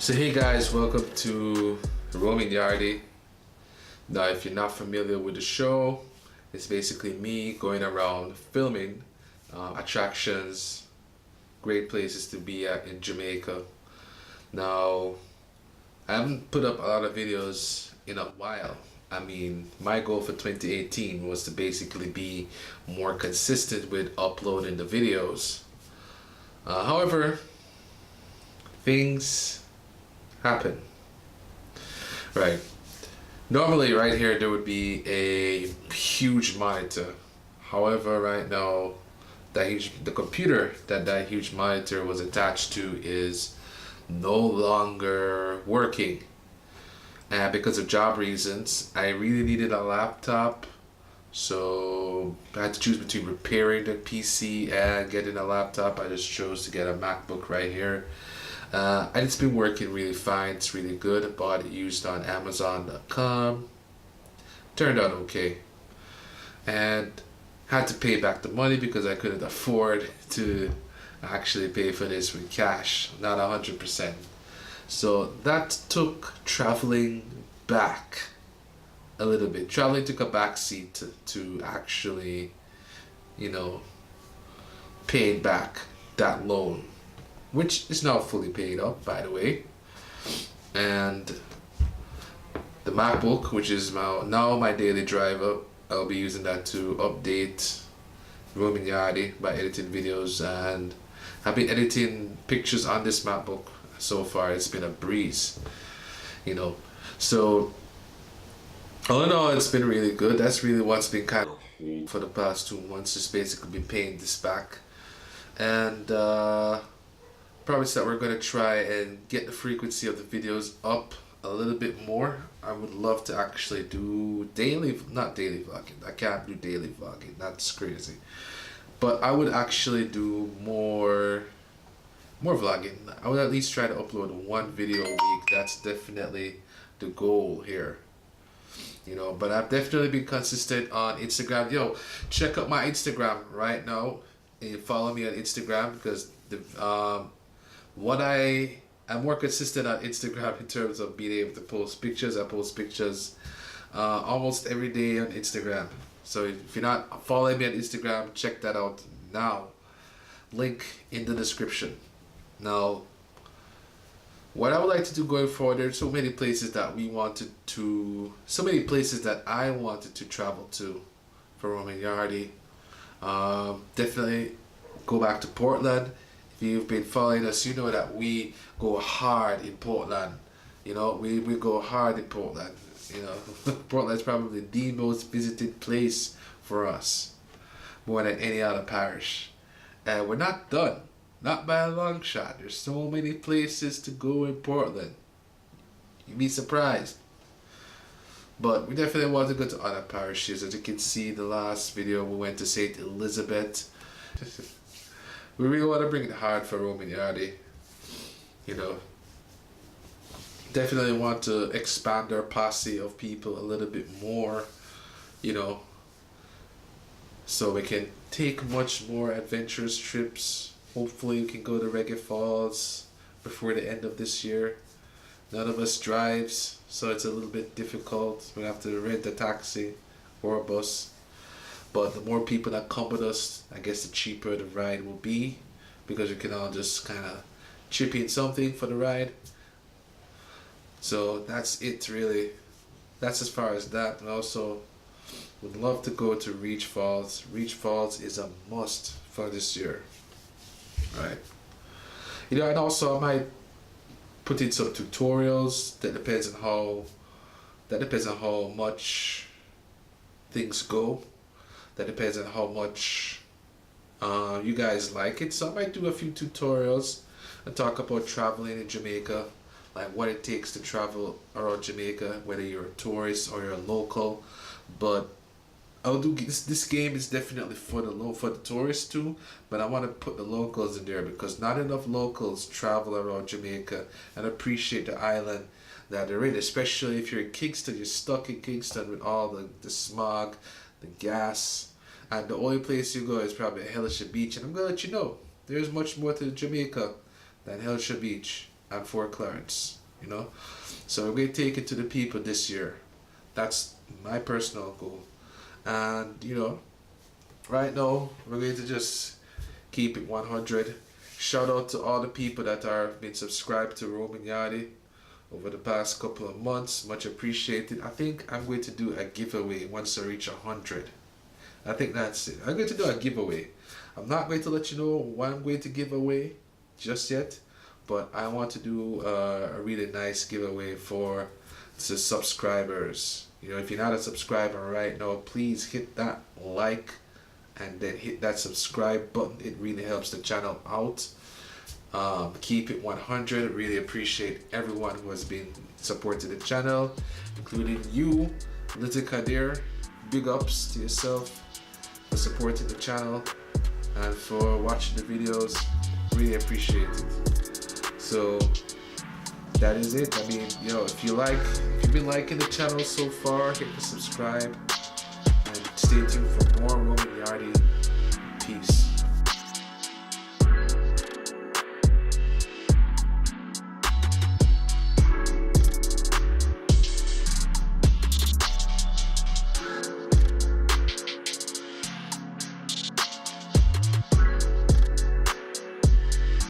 So hey guys, welcome to Roaming Yardy. Now if you're not familiar with the show, it's basically me going around filming attractions, great places to be at in Jamaica. Now, I haven't put up a lot of videos in a while. I mean, my goal for 2018 was to basically be more consistent with uploading the videos. However, things happen. Right. Normally right here there would be a huge monitor. However, right now the computer that huge monitor was attached to is no longer working. And because of job reasons, I really needed a laptop. So I had to choose between repairing the PC and getting a laptop. I just chose to get a MacBook right here. And it's been working really fine. It's really good. I bought it used on Amazon.com. Turned out okay. And had to pay back the money because I couldn't afford to actually pay for this with cash. Not 100%. So that took traveling back a little bit. Traveling took a backseat to actually, paying back that loan, which is now fully paid up, by the way. And the MacBook, which is now my daily driver, I'll be using that to update Roaming Yardy by editing videos, and I've been editing pictures on this MacBook. So far it's been a breeze, so all in all it's been really good. That's really what's been kind of for the past 2 months, just basically been paying this back. And promise that we're going to try and get the frequency of the videos up a little bit more. I would love to actually do not daily vlogging. I can't do daily vlogging, that's crazy. But I would actually do more vlogging. I would at least try to upload one video a week. That's definitely the goal here. But I've definitely been consistent on Instagram. Yo, check out my Instagram right now and follow me on Instagram, because I'm more consistent on Instagram in terms of being able to post pictures. I post pictures almost every day on Instagram. So if you're not following me on Instagram, check that out now. Link in the description. Now, what I would like to do going forward, there's so many places that I wanted to travel to for Roaming Yardy. Definitely go back to Portland. If you've been following us, you know that we go hard in Portland. We go hard in Portland. Portland is probably the most visited place for us, more than any other parish. And we're not done. Not by a long shot. There's so many places to go in Portland. You'd be surprised. But we definitely want to go to other parishes. As you can see, the last video we went to St. Elizabeth. We really want to bring it hard for Roaming Yardy. Definitely want to expand our posse of people a little bit more. So we can take much more adventurous trips. Hopefully we can go to Reggae Falls before the end of this year. None of us drives, so it's a little bit difficult. We have to rent a taxi or a bus. But the more people that come with us, I guess the cheaper the ride will be, because we can all just kind of chip in something for the ride. So that's it really. That's as far as that. And also would love to go to Reach Falls. Reach Falls is a must for this year. Right. And also I might put in some tutorials. That depends on how much things go. That depends on how much you guys like it. So I might do a few tutorials and talk about traveling in Jamaica, like what it takes to travel around Jamaica, whether you're a tourist or you're a local. But I'll do this game is definitely for the tourists too, but I want to put the locals in there, because not enough locals travel around Jamaica and appreciate the island that they're in. Especially if you're in Kingston, you're stuck in Kingston with all the smog, the gas, and the only place you go is probably Hellisha Beach. And I'm gonna let you know, there's much more to Jamaica than Hellisha Beach. and for Clarence, you know. So we're going to take it to the people this year. That's my personal goal. And you know, right now we're going to just keep it 100. Shout out to all the people that are been subscribed to Roman Yardy over the past couple of months. Much appreciated. I think I'm going to do a giveaway once I reach 100. I think that's it. I'm going to do a giveaway. I'm not going to let you know what I'm going to give away just yet, but I want to do a really nice giveaway for the subscribers. You know, if you're not a subscriber right now, please hit that like and then hit that subscribe button. It really helps the channel out. Keep it 100. Really appreciate everyone who has been supporting the channel, including you, Little Kadir. Big ups to yourself for supporting the channel and for watching the videos. Really appreciate it. So that is it. I mean, you know, if you've been liking the channel so far, hit the subscribe and stay tuned for more Roman Yardy. Peace.